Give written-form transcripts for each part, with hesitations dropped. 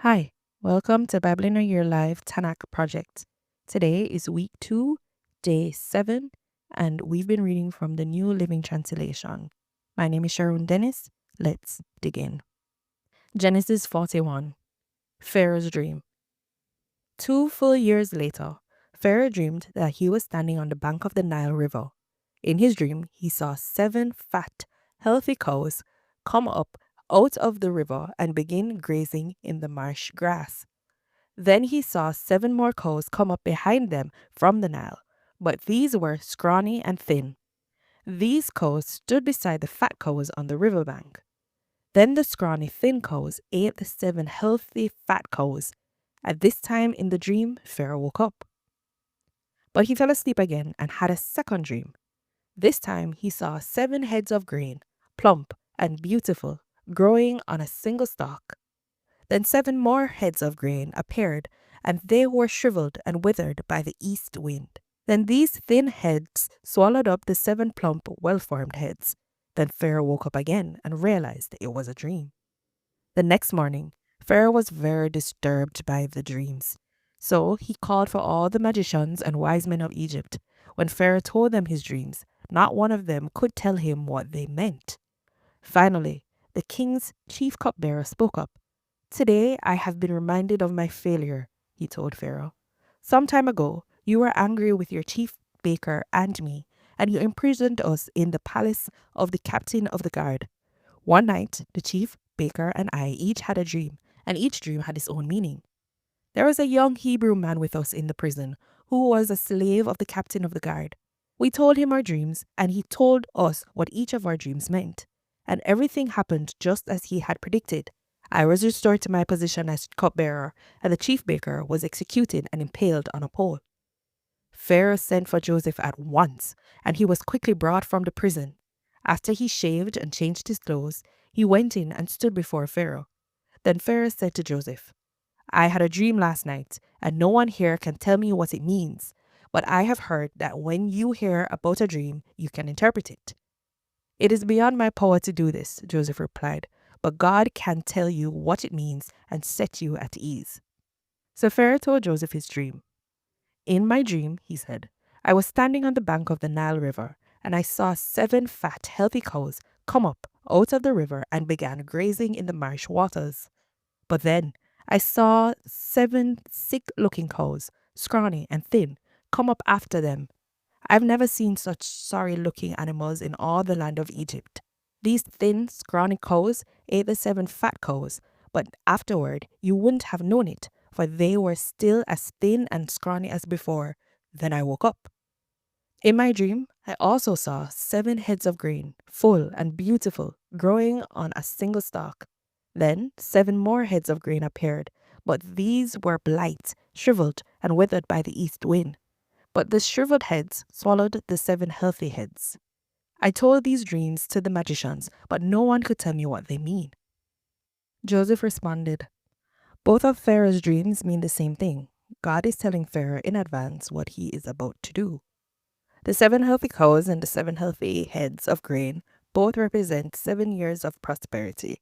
Hi, welcome to Bible in a Year Live Tanakh Project. Today is week 2, day 7, and we've been reading from the New Living Translation. My name is Sharone Dennis. Let's dig in. Genesis 41, Pharaoh's Dream. 2 full years later, Pharaoh dreamed that he was standing on the bank of the Nile River. In his dream, he saw 7 fat, healthy cows come up out of the river and begin grazing in the marsh grass. Then he saw 7 more cows come up behind them from the Nile, but these were scrawny and thin. These cows stood beside the fat cows on the riverbank. Then the scrawny thin cows ate the 7 healthy fat cows. At this time in the dream, Pharaoh woke up. But he fell asleep again and had a second dream. This time he saw 7 heads of grain, plump and beautiful, growing on a single stalk. Then 7 more heads of grain appeared, and they were shriveled and withered by the east wind. Then these thin heads swallowed up the 7 plump, well-formed heads. Then Pharaoh woke up again and realized it was a dream. The next morning, Pharaoh was very disturbed by the dreams. So he called for all the magicians and wise men of Egypt. When Pharaoh told them his dreams, not one of them could tell him what they meant. Finally, the king's chief cupbearer spoke up. "Today I have been reminded of my failure," he told Pharaoh. "Some time ago, you were angry with your chief baker and me, and you imprisoned us in the palace of the captain of the guard. One night, the chief baker and I each had a dream, and each dream had its own meaning. There was a young Hebrew man with us in the prison who was a slave of the captain of the guard. We told him our dreams, and he told us what each of our dreams meant. And everything happened just as he had predicted. I was restored to my position as cupbearer, and the chief baker was executed and impaled on a pole." Pharaoh sent for Joseph at once, and he was quickly brought from the prison. After he shaved and changed his clothes, he went in and stood before Pharaoh. Then Pharaoh said to Joseph, "I had a dream last night, and no one here can tell me what it means. But I have heard that when you hear about a dream, you can interpret it." "It is beyond my power to do this," Joseph replied, "but God can tell you what it means and set you at ease." So Pharaoh told Joseph his dream. "In my dream," he said, "I was standing on the bank of the Nile River, and I saw 7 fat, healthy cows come up out of the river and began grazing in the marsh waters. But then I saw 7 sick-looking cows, scrawny and thin, come up after them. I've never seen such sorry-looking animals in all the land of Egypt. These thin, scrawny cows ate the 7 fat cows, but afterward you wouldn't have known it, for they were still as thin and scrawny as before. Then I woke up. In my dream, I also saw 7 heads of grain, full and beautiful, growing on a single stalk. Then 7 more heads of grain appeared, but these were blight, shriveled, and withered by the east wind. But the shriveled heads swallowed the 7 healthy heads. I told these dreams to the magicians, but no one could tell me what they mean." Joseph responded, "Both of Pharaoh's dreams mean the same thing. God is telling Pharaoh in advance what he is about to do. The 7 healthy cows and the 7 healthy heads of grain both represent 7 years of prosperity.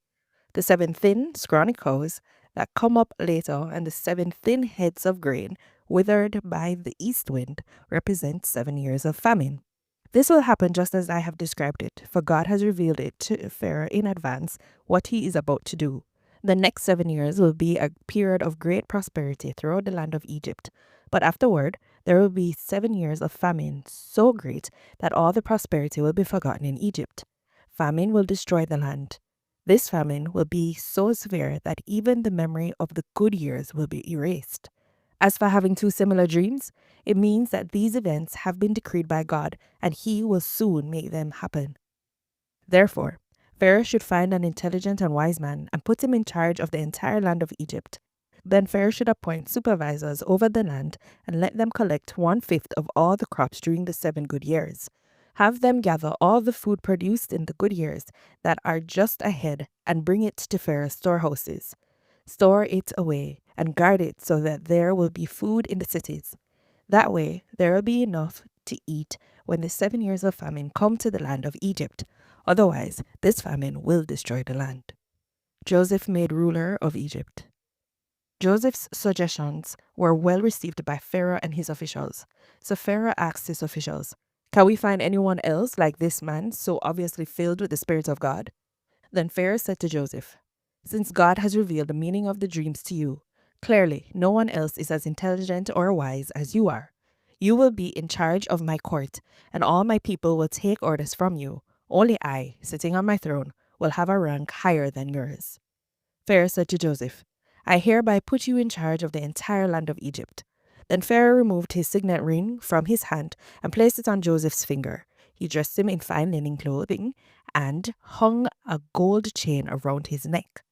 The 7 thin, scrawny cows that come up later and the 7 thin heads of grain withered by the east wind represent 7 years of famine. This will happen just as I have described it, for God has revealed it to Pharaoh in advance what he is about to do. The next 7 years will be a period of great prosperity throughout the land of Egypt, but afterward there will be 7 years of famine so great that all the prosperity will be forgotten in Egypt. Famine will destroy the land. This famine will be so severe that even the memory of the good years will be erased. As for having 2 similar dreams, it means that these events have been decreed by God, and he will soon make them happen. Therefore, Pharaoh should find an intelligent and wise man and put him in charge of the entire land of Egypt. Then Pharaoh should appoint supervisors over the land and let them collect 1/5 of all the crops during the 7 good years. Have them gather all the food produced in the good years that are just ahead and bring it to Pharaoh's storehouses. Store it away and guard it so that there will be food in the cities. That way, there will be enough to eat when the 7 years of famine come to the land of Egypt. Otherwise, this famine will destroy the land." Joseph made ruler of Egypt. Joseph's suggestions were well received by Pharaoh and his officials. So Pharaoh asked his officials, "Can we find anyone else like this man, so obviously filled with the Spirit of God?" Then Pharaoh said to Joseph, "Since God has revealed the meaning of the dreams to you, clearly no one else is as intelligent or wise as you are. You will be in charge of my court, and all my people will take orders from you. Only I, sitting on my throne, will have a rank higher than yours." Pharaoh said to Joseph, "I hereby put you in charge of the entire land of Egypt." Then Pharaoh removed his signet ring from his hand and placed it on Joseph's finger. He dressed him in fine linen clothing and hung a gold chain around his neck.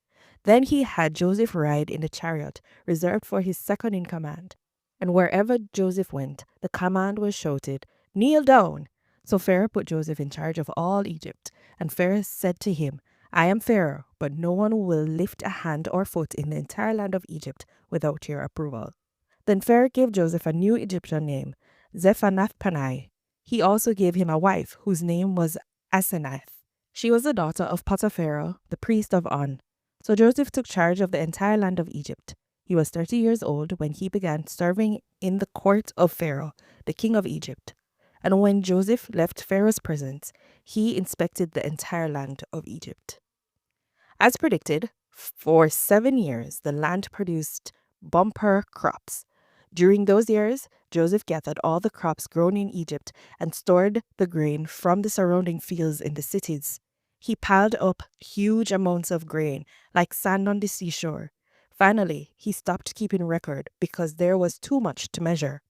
Then he had Joseph ride in the chariot reserved for his second in command. And wherever Joseph went, the command was shouted, "Kneel down!" So Pharaoh put Joseph in charge of all Egypt. And Pharaoh said to him, "I am Pharaoh, but no one will lift a hand or foot in the entire land of Egypt without your approval." Then Pharaoh gave Joseph a new Egyptian name, Zephanath-Panai. He also gave him a wife whose name was Asenath. She was the daughter of Potiphar, the priest of On. So Joseph took charge of the entire land of Egypt. He was 30 years old when he began serving in the court of Pharaoh, the king of Egypt. And when Joseph left Pharaoh's presence, he inspected the entire land of Egypt. As predicted, for 7 years the land produced bumper crops. During those years, Joseph gathered all the crops grown in Egypt and stored the grain from the surrounding fields in the cities. He piled up huge amounts of grain, like sand on the seashore. Finally, he stopped keeping record because there was too much to measure.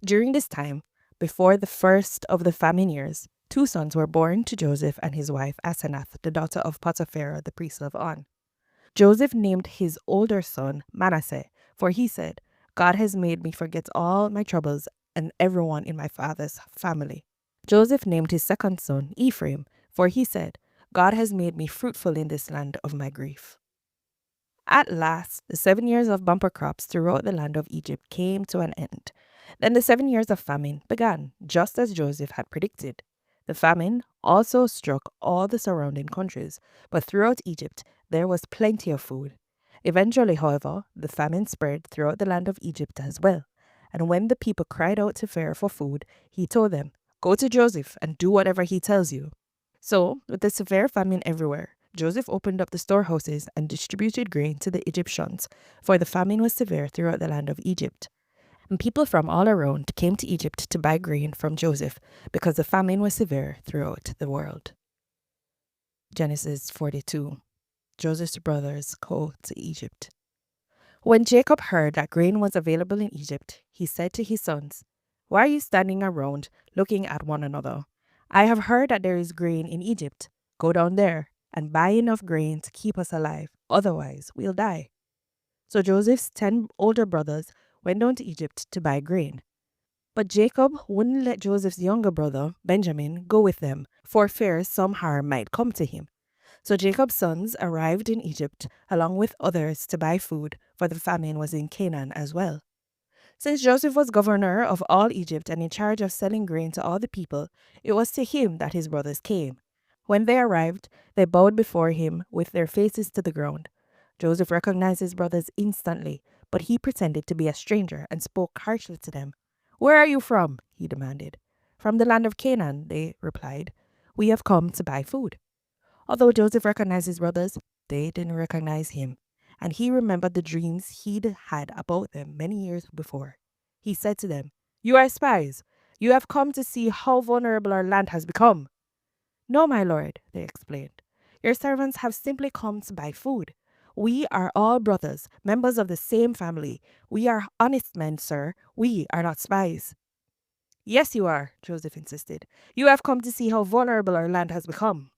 During this time, before the first of the famine years, 2 sons were born to Joseph and his wife Asenath, the daughter of Potiphar, the priest of On. Joseph named his older son Manasseh, for he said, "God has made me forget all my troubles and everyone in my father's family." Joseph named his second son Ephraim, for he said, "God has made me fruitful in this land of my grief." At last, the 7 years of bumper crops throughout the land of Egypt came to an end. Then the 7 years of famine began, just as Joseph had predicted. The famine also struck all the surrounding countries, but throughout Egypt there was plenty of food. Eventually, however, the famine spread throughout the land of Egypt as well. And when the people cried out to Pharaoh for food, he told them, "Go to Joseph and do whatever he tells you." So, with the severe famine everywhere, Joseph opened up the storehouses and distributed grain to the Egyptians, for the famine was severe throughout the land of Egypt. And people from all around came to Egypt to buy grain from Joseph because the famine was severe throughout the world. Genesis 42. Joseph's brothers go to Egypt. When Jacob heard that grain was available in Egypt, he said to his sons, "Why are you standing around looking at one another? I have heard that there is grain in Egypt. Go down there and buy enough grain to keep us alive. Otherwise, we'll die." So Joseph's 10 older brothers went down to Egypt to buy grain. But Jacob wouldn't let Joseph's younger brother, Benjamin, go with them, for fear some harm might come to him. So Jacob's sons arrived in Egypt along with others to buy food, for the famine was in Canaan as well. Since Joseph was governor of all Egypt and in charge of selling grain to all the people, it was to him that his brothers came. When they arrived, they bowed before him with their faces to the ground. Joseph recognized his brothers instantly, but he pretended to be a stranger and spoke harshly to them. "Where are you from?" he demanded. "From the land of Canaan," they replied. "We have come to buy food." Although Joseph recognized his brothers, they didn't recognize him, and he remembered the dreams he'd had about them many years before. He said to them, "You are spies. You have come to see how vulnerable our land has become." "No, my lord," they explained. "Your servants have simply come to buy food. We are all brothers, members of the same family. We are honest men, sir. We are not spies." "Yes, you are," Joseph insisted. "You have come to see how vulnerable our land has become."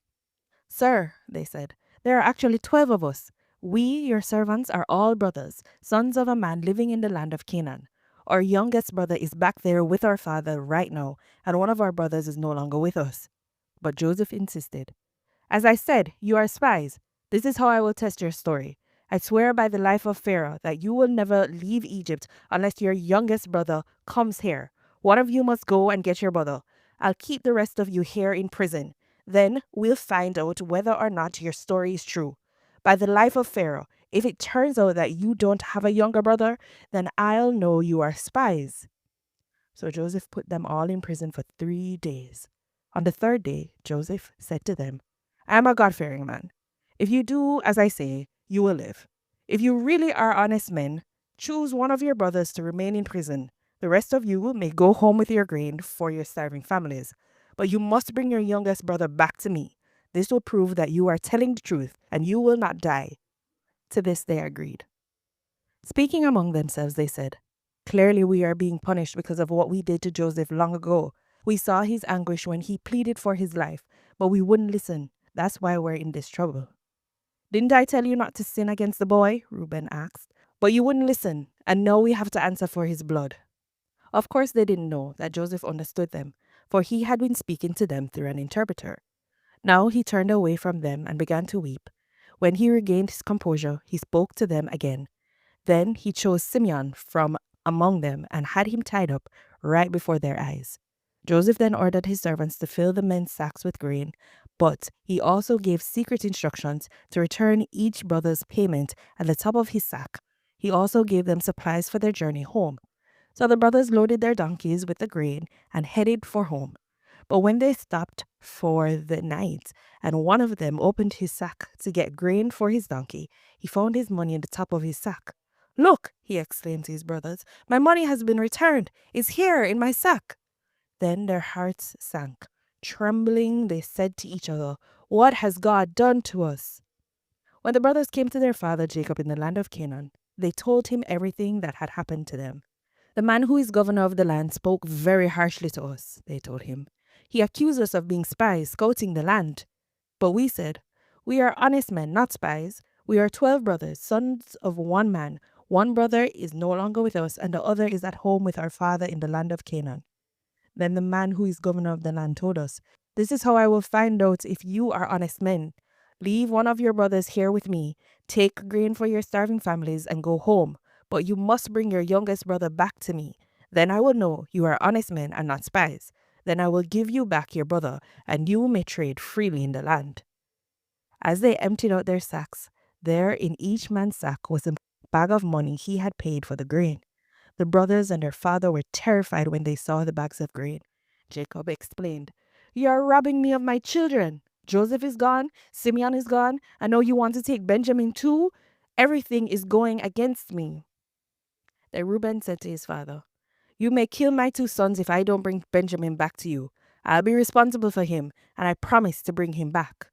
"Sir," they said, "there are actually 12 of us. We, your servants, are all brothers, sons of a man living in the land of Canaan. Our youngest brother is back there with our father right now, and one of our brothers is no longer with us." But Joseph insisted. "As I said, you are spies. This is how I will test your story. I swear by the life of Pharaoh that you will never leave Egypt unless your youngest brother comes here. One of you must go and get your brother. I'll keep the rest of you here in prison. Then we'll find out whether or not your story is true. By the life of Pharaoh, If it turns out that you don't have a younger brother, then I'll know you are spies." So Joseph put them all in prison for 3 days. On the third day, Joseph said to them, "I am a God-fearing man. If you do as I say, you will live. If you really are honest men, choose one of your brothers to remain in prison. The rest of you may go home with your grain for your starving families. But you must bring your youngest brother back to me. This will prove that you are telling the truth, and you will not die." To this they agreed. Speaking among themselves, they said, "Clearly we are being punished because of what we did to Joseph long ago. We saw his anguish when he pleaded for his life, but we wouldn't listen. That's why we're in this trouble." "Didn't I tell you not to sin against the boy?" Reuben asked. "But you wouldn't listen, and now we have to answer for his blood." Of course they didn't know that Joseph understood them, for he had been speaking to them through an interpreter. Now he turned away from them and began to weep. When he regained his composure, he spoke to them again. Then he chose Simeon from among them and had him tied up right before their eyes. Joseph then ordered his servants to fill the men's sacks with grain, but he also gave secret instructions to return each brother's payment at the top of his sack. He also gave them supplies for their journey home. So the brothers loaded their donkeys with the grain and headed for home. But when they stopped for the night, and one of them opened his sack to get grain for his donkey, he found his money in the top of his sack. "Look," he exclaimed to his brothers, "my money has been returned. It's here in my sack." Then their hearts sank. Trembling, they said to each other, "What has God done to us?" When the brothers came to their father Jacob in the land of Canaan, they told him everything that had happened to them. "The man who is governor of the land spoke very harshly to us," they told him. "He accused us of being spies, scouting the land." But we said, "We are honest men, not spies. We are 12 brothers, sons of one man. One brother is no longer with us, and the other is at home with our father in the land of Canaan." Then the man who is governor of the land told us, "This is how I will find out if you are honest men. Leave one of your brothers here with me. Take grain for your starving families and go home. But you must bring your youngest brother back to me. Then I will know you are honest men and not spies. Then I will give you back your brother, and you may trade freely in the land." As they emptied out their sacks, there in each man's sack was a bag of money he had paid for the grain. The brothers and their father were terrified when they saw the bags of grain. Jacob explained, "You are robbing me of my children. Joseph is gone, Simeon is gone, I know you want to take Benjamin too. Everything is going against me." Then Reuben said to his father, "You may kill my 2 sons if I don't bring Benjamin back to you. I'll be responsible for him, and I promise to bring him back."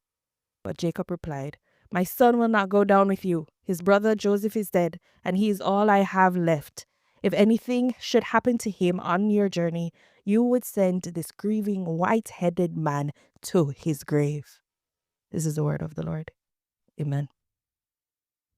But Jacob replied, "My son will not go down with you. His brother Joseph is dead, and he is all I have left. If anything should happen to him on your journey, you would send this grieving white-headed man to his grave." This is the word of the Lord. Amen.